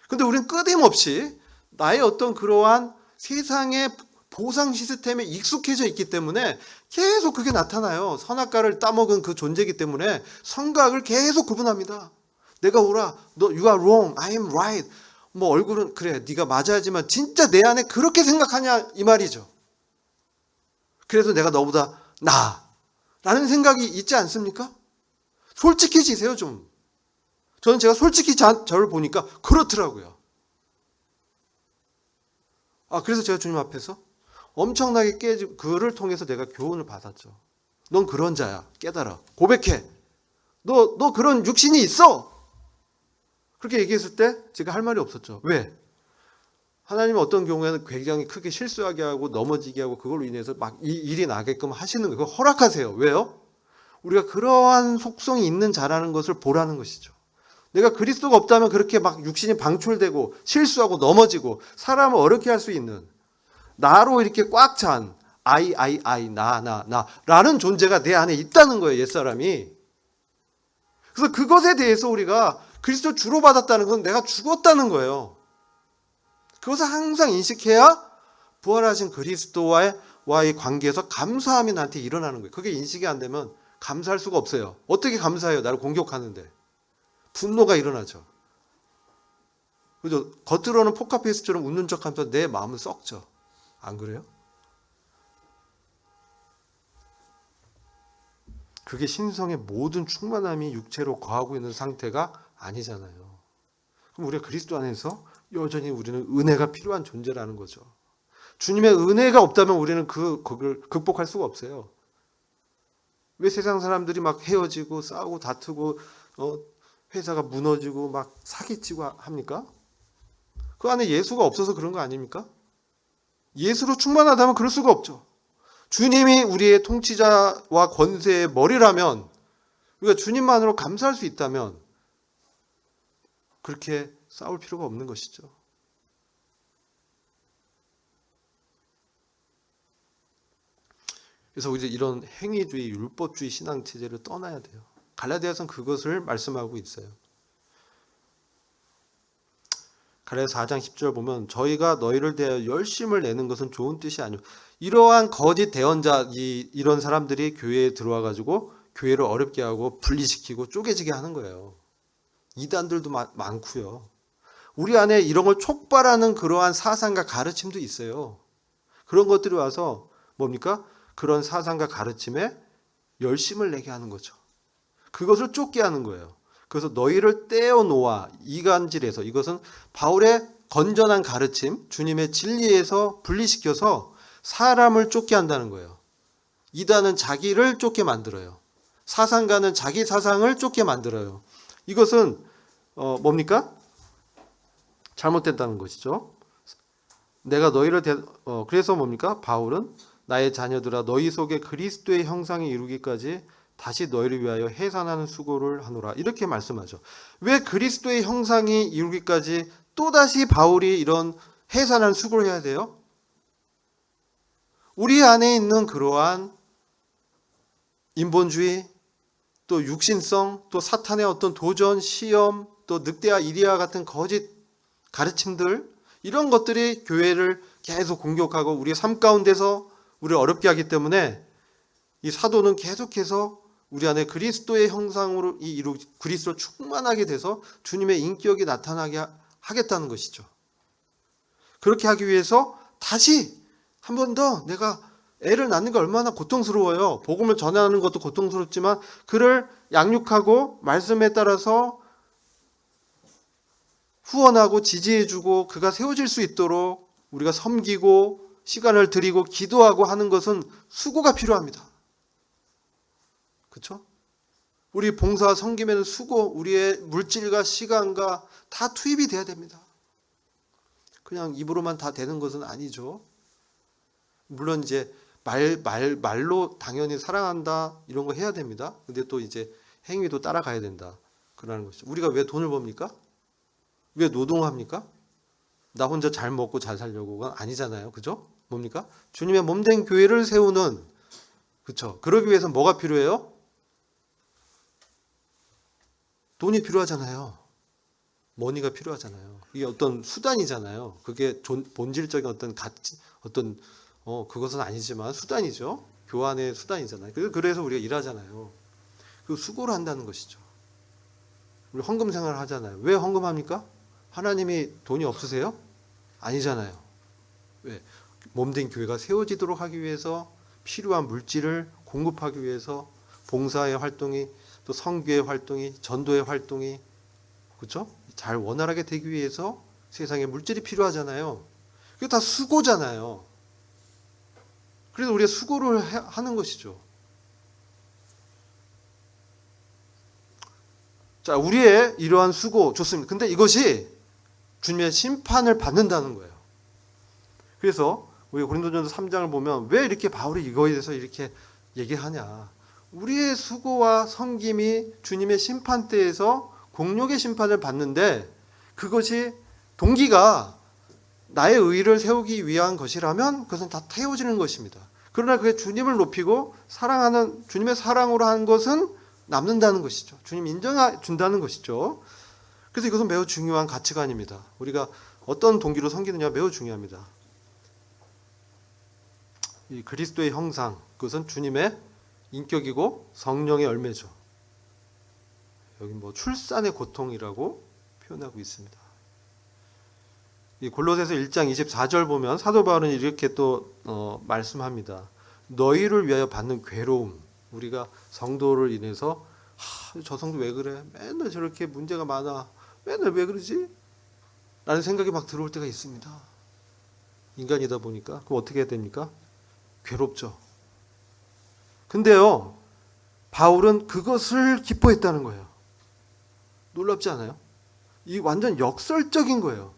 근데 우리는 끊임없이 나의 어떤 그러한 세상의 보상 시스템에 익숙해져 있기 때문에 계속 그게 나타나요. 선악과를 따먹은 그 존재이기 때문에 선악을 계속 구분합니다. 내가 옳아, 너 you are wrong, I am right. 뭐 얼굴은 그래, 네가 맞아야지만 진짜 내 안에 그렇게 생각하냐 이 말이죠. 그래서 내가 너보다 나아 라는 생각이 있지 않습니까? 솔직해지세요 좀. 저는 제가 솔직히 저를 보니까 그렇더라고요. 그래서 제가 주님 앞에서 엄청나게 그를 통해서 내가 교훈을 받았죠. 넌 그런 자야. 깨달아. 고백해. 너 그런 육신이 있어. 그렇게 얘기했을 때 제가 할 말이 없었죠. 왜? 하나님은 어떤 경우에는 굉장히 크게 실수하게 하고 넘어지게 하고 그걸로 인해서 막 일이 나게끔 하시는 거예요. 그걸 허락하세요. 왜요? 우리가 그러한 속성이 있는 자라는 것을 보라는 것이죠. 내가 그리스도가 없다면 그렇게 막 육신이 방출되고 실수하고 넘어지고 사람을 어렵게 할 수 있는, 나로 이렇게 꽉 찬 I 나 라는 존재가 내 안에 있다는 거예요. 옛사람이. 그래서 그것에 대해서 우리가 그리스도 주로 받았다는 건 내가 죽었다는 거예요. 그것을 항상 인식해야 부활하신 그리스도와의 관계에서 감사함이 나한테 일어나는 거예요. 그게 인식이 안 되면 감사할 수가 없어요. 어떻게 감사해요? 나를 공격하는데. 분노가 일어나죠. 그죠? 겉으로는 포카페이스처럼 웃는 척하면서 내 마음은 썩죠. 안 그래요? 그게 신성의 모든 충만함이 육체로 거하고 있는 상태가 아니잖아요. 그럼 우리가 그리스도 안에서 여전히 우리는 은혜가 필요한 존재라는 거죠. 주님의 은혜가 없다면 우리는 그걸 극복할 수가 없어요. 왜 세상 사람들이 막 헤어지고 싸우고 다투고 회사가 무너지고 막 사기치고 합니까? 그 안에 예수가 없어서 그런 거 아닙니까? 예수로 충만하다면 그럴 수가 없죠. 주님이 우리의 통치자와 권세의 머리라면, 우리가 주님만으로 감사할 수 있다면 그렇게 싸울 필요가 없는 것이죠. 그래서 이제 이런 행위주의, 율법주의 신앙체제를 떠나야 돼요. 갈라디아서는 그것을 말씀하고 있어요. 갈라디아 4장 10절 보면 저희가 너희를 대하여 열심을 내는 것은 좋은 뜻이 아니오. 이러한 거짓 대언자, 이런 사람들이 교회에 들어와 가지고 교회를 어렵게 하고 분리시키고 쪼개지게 하는 거예요. 이단들도 많고요. 우리 안에 이런 걸 촉발하는 그러한 사상과 가르침도 있어요. 그런 것들이 와서 뭡니까? 그런 사상과 가르침에 열심을 내게 하는 거죠. 그것을 쫓게 하는 거예요. 그래서 너희를 떼어놓아 이간질해서, 이것은 바울의 건전한 가르침, 주님의 진리에서 분리시켜서 사람을 쫓게 한다는 거예요. 이단은 자기를 쫓게 만들어요. 사상가는 자기 사상을 쫓게 만들어요. 이것은 뭡니까? 잘못됐다는 것이죠. 내가 너희를 그래서 뭡니까? 바울은 나의 자녀들아 너희 속에 그리스도의 형상이 이루기까지 다시 너희를 위하여 해산하는 수고를 하노라. 이렇게 말씀하죠. 왜 그리스도의 형상이 이루기까지 또다시 바울이 이런 해산하는 수고를 해야 돼요? 우리 안에 있는 그러한 인본주의, 또 육신성, 또 사탄의 어떤 도전, 시험, 또 늑대와 이리와 같은 거짓 가르침들, 이런 것들이 교회를 계속 공격하고 우리의 삶 가운데서 우리를 어렵게 하기 때문에 이 사도는 계속해서 우리 안에 그리스도의 형상으로 그리스도로 충만하게 돼서 주님의 인격이 나타나게 하겠다는 것이죠. 그렇게 하기 위해서 다시 한 번 더 내가 애를 낳는 게 얼마나 고통스러워요. 복음을 전하는 것도 고통스럽지만 그를 양육하고 말씀에 따라서 후원하고 지지해주고 그가 세워질 수 있도록 우리가 섬기고 시간을 드리고 기도하고 하는 것은 수고가 필요합니다. 그렇죠? 우리 봉사와 섬김에는 수고, 우리의 물질과 시간과 다 투입이 돼야 됩니다. 그냥 입으로만 다 되는 것은 아니죠. 물론 이제 말로 당연히 사랑한다 이런 거 해야 됩니다. 근데 또 이제 행위도 따라가야 된다. 그러는 것이죠. 우리가 왜 돈을 법니까? 왜 노동합니까? 나 혼자 잘 먹고 잘 살려고가 아니잖아요. 그죠? 뭡니까? 주님의 몸된 교회를 세우는, 그렇죠? 그러기 위해서 뭐가 필요해요? 돈이 필요하잖아요. 머니가 필요하잖아요. 이게 어떤 수단이잖아요. 그게 본질적인 어떤 가치, 그것은 아니지만 수단이죠. 교환의 수단이잖아요. 그래서 우리가 일하잖아요. 그 수고를 한다는 것이죠. 우리 헌금 생활을 하잖아요. 왜 헌금합니까? 하나님이 돈이 없으세요? 아니잖아요. 왜? 몸된 교회가 세워지도록 하기 위해서 필요한 물질을 공급하기 위해서 봉사의 활동이 또 선교의 활동이 전도의 활동이 그렇죠? 잘 원활하게 되기 위해서 세상에 물질이 필요하잖아요. 그게 다 수고잖아요. 그래서 우리가 수고를 하는 것이죠. 자, 우리의 이러한 수고 좋습니다. 근데 이것이 주님의 심판을 받는다는 거예요. 그래서 우리 고린도전서 3장을 보면 왜 이렇게 바울이 이거에 대해서 이렇게 얘기하냐. 우리의 수고와 섬김이 주님의 심판대에서 공력의 심판을 받는데 그것이 동기가 나의 의를 세우기 위한 것이라면 그것은 다 태워지는 것입니다. 그러나 그게 주님을 높이고 사랑하는 주님의 사랑으로 하는 것은 남는다는 것이죠. 주님 인정해 준다는 것이죠. 그래서 이것은 매우 중요한 가치관입니다. 우리가 어떤 동기로 섬기느냐 매우 중요합니다. 이 그리스도의 형상, 그것은 주님의 인격이고 성령의 열매죠. 여기 출산의 고통이라고 표현하고 있습니다. 이 골로새서 1장 24절 보면 사도 바울은 이렇게 또 말씀합니다. 너희를 위하여 받는 괴로움. 우리가 성도를 인해서 저 성도 왜 그래? 맨날 저렇게 문제가 많아. 맨날 왜 그러지? 라는 생각이 막 들어올 때가 있습니다. 인간이다 보니까. 그럼 어떻게 해야 됩니까? 괴롭죠. 근데요, 바울은 그것을 기뻐했다는 거예요. 놀랍지 않아요? 이 완전 역설적인 거예요.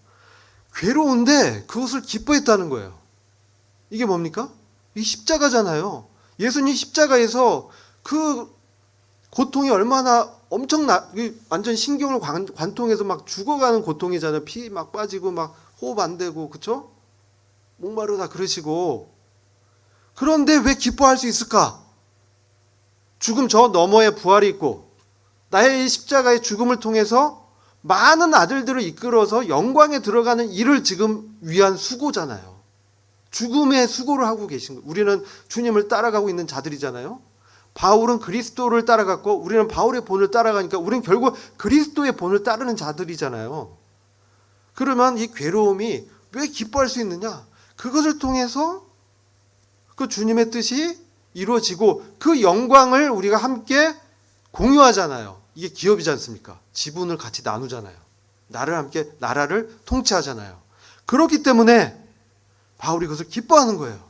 괴로운데 그것을 기뻐했다는 거예요. 이게 뭡니까? 이 십자가잖아요. 예수님 십자가에서 그 고통이 얼마나 완전 신경을 관통해서 막 죽어가는 고통이잖아요. 피 막 빠지고 막 호흡 안 되고, 그쵸? 목마르다 그러시고. 그런데 왜 기뻐할 수 있을까? 죽음 저 너머에 부활이 있고 나의 이 십자가의 죽음을 통해서 많은 아들들을 이끌어서 영광에 들어가는 일을 지금 위한 수고잖아요. 죽음의 수고를 하고 계신 거예요. 우리는 주님을 따라가고 있는 자들이잖아요. 바울은 그리스도를 따라갔고 우리는 바울의 본을 따라가니까 우리는 결국 그리스도의 본을 따르는 자들이잖아요. 그러면 이 괴로움이 왜 기뻐할 수 있느냐? 그것을 통해서 그 주님의 뜻이 이루어지고 그 영광을 우리가 함께 공유하잖아요. 이게 기업이지 않습니까? 지분을 같이 나누잖아요. 나라를 통치하잖아요. 그렇기 때문에 바울이 그것을 기뻐하는 거예요.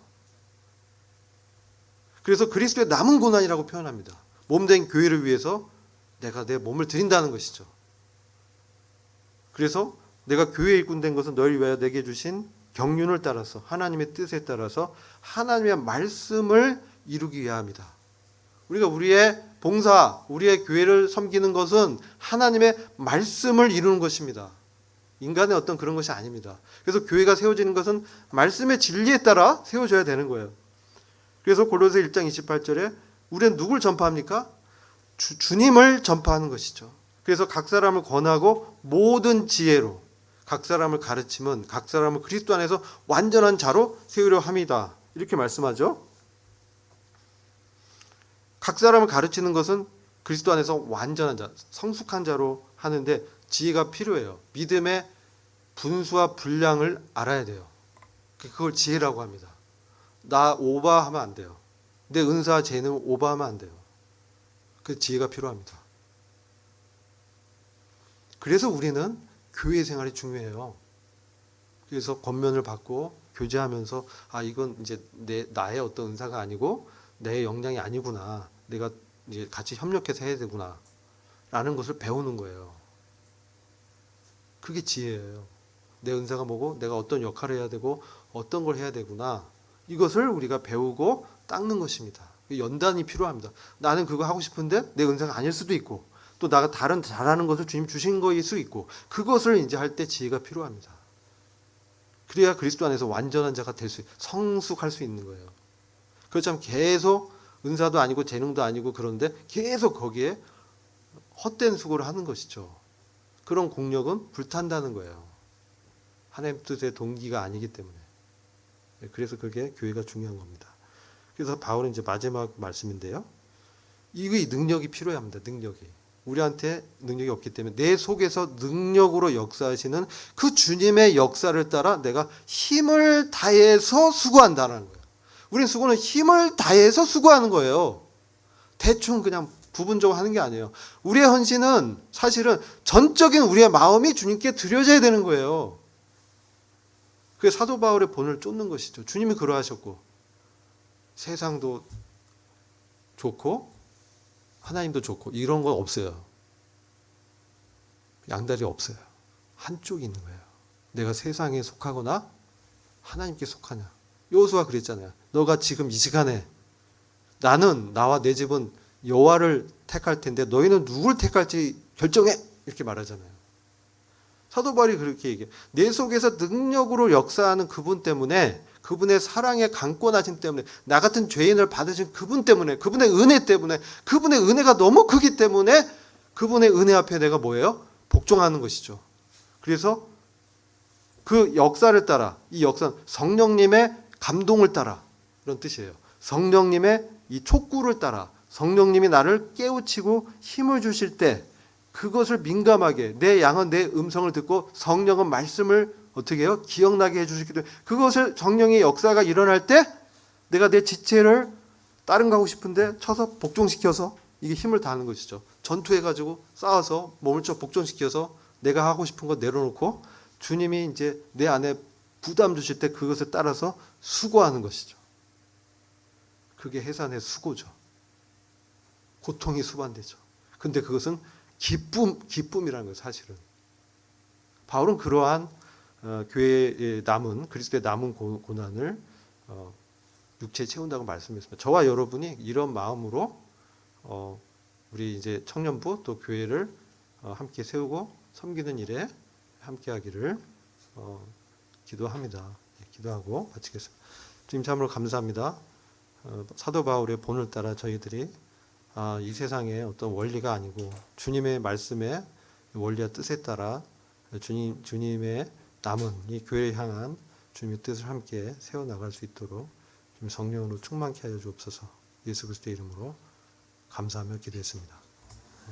그래서 그리스도의 남은 고난이라고 표현합니다. 몸된 교회를 위해서 내가 내 몸을 드린다는 것이죠. 그래서 내가 교회의 일꾼 된 것은 너희를 위하여 내게 주신 경륜을 따라서 하나님의 뜻에 따라서 하나님의 말씀을 이루기 위함이다. 우리가 우리의 봉사, 우리의 교회를 섬기는 것은 하나님의 말씀을 이루는 것입니다. 인간의 어떤 그런 것이 아닙니다. 그래서 교회가 세워지는 것은 말씀의 진리에 따라 세워져야 되는 거예요. 그래서 골로새 1장 28절에 우리는 누굴 전파합니까? 주님을 전파하는 것이죠. 그래서 각 사람을 권하고 모든 지혜로 각 사람을 가르침은 각 사람을 그리스도 안에서 완전한 자로 세우려 함이다. 이렇게 말씀하죠. 각 사람을 가르치는 것은 그리스도 안에서 완전한 자, 성숙한 자로 하는데 지혜가 필요해요. 믿음의 분수와 분량을 알아야 돼요. 그걸 지혜라고 합니다. 나 오버하면 안 돼요. 내 은사와 재능 오버하면 안 돼요. 그 지혜가 필요합니다. 그래서 우리는 교회 생활이 중요해요. 그래서 권면을 받고 교제하면서 이건 이제 나의 어떤 은사가 아니고 내 역량이 아니구나. 내가 이제 같이 협력해서 해야 되구나. 라는 것을 배우는 거예요. 그게 지혜예요. 내 은사가 뭐고 내가 어떤 역할을 해야 되고 어떤 걸 해야 되구나. 이것을 우리가 배우고 닦는 것입니다. 연단이 필요합니다. 나는 그거 하고 싶은데 내 은사가 아닐 수도 있고 또 나가 다른 잘하는 것을 주님 주신 거일 수 있고 그것을 이제 할 때 지혜가 필요합니다. 그래야 그리스도 안에서 완전한 자가 될 수, 성숙할 수 있는 거예요. 그렇지만 계속 은사도 아니고 재능도 아니고 그런데 계속 거기에 헛된 수고를 하는 것이죠. 그런 공력은 불탄다는 거예요. 하나님 뜻의 동기가 아니기 때문에. 그래서 그게 교회가 중요한 겁니다. 그래서 바울은 이제 마지막 말씀인데요. 이 능력이 필요해 합니다. 능력이. 우리한테 능력이 없기 때문에 내 속에서 능력으로 역사하시는 그 주님의 역사를 따라 내가 힘을 다해서 수고한다는 거예요. 우리는 수고는 힘을 다해서 수고하는 거예요. 대충 그냥 부분적으로 하는 게 아니에요. 우리의 헌신은 사실은 전적인 우리의 마음이 주님께 드려져야 되는 거예요. 그게 사도 바울의 본을 쫓는 것이죠. 주님이 그러하셨고 세상도 좋고 하나님도 좋고 이런 건 없어요. 양다리 없어요. 한쪽이 있는 거예요. 내가 세상에 속하거나 하나님께 속하냐. 여호수아가 그랬잖아요. 너가 지금 이 시간에 나는 나와 내 집은 여호와를 택할 텐데 너희는 누굴 택할지 결정해. 이렇게 말하잖아요. 사도 바울이 그렇게 얘기해요. 내 속에서 능력으로 역사하는 그분 때문에 그분의 사랑의 강권하심 때문에 나 같은 죄인을 받으신 그분 때문에 그분의 은혜 때문에 그분의 은혜가 너무 크기 때문에 그분의 은혜 앞에 내가 뭐예요? 복종하는 것이죠. 그래서 그 역사를 따라 이 역사는 성령님의 감동을 따라 이런 뜻이에요. 성령님의 이 촉구를 따라 성령님이 나를 깨우치고 힘을 주실 때 그것을 민감하게 내 양은 내 음성을 듣고 성령은 말씀을 어떻게 해요? 기억나게 해주시기 때문에 그것을 성령의 역사가 일어날 때 내가 내 지체를 다른 거 하고 싶은데 쳐서 복종시켜서 이게 힘을 다하는 것이죠. 전투해가지고 싸워서 몸을 쳐 복종시켜서 내가 하고 싶은 거 내려놓고 주님이 이제 내 안에 부담 주실 때 그것을 따라서 수고하는 것이죠. 그게 해산의 수고죠. 고통이 수반되죠. 근데 그것은 기쁨이라는 거예요, 사실은. 바울은 그러한 교회의 남은 그리스도의 남은 고난을 육체에 채운다고 말씀했습니다. 저와 여러분이 이런 마음으로 우리 이제 청년부 또 교회를 함께 세우고 섬기는 일에 함께하기를 기도합니다. 기도하고 마치겠습니다. 주님 참으로 감사합니다. 사도 바울의 본을 따라 저희들이 이 세상의 어떤 원리가 아니고 주님의 말씀의 원리와 뜻에 따라 주님의 남은 이 교회를 향한 주님의 뜻을 함께 세워나갈 수 있도록 주님 성령으로 충만케 하여 주옵소서. 예수 그리스도의 이름으로 감사하며 기도했습니다.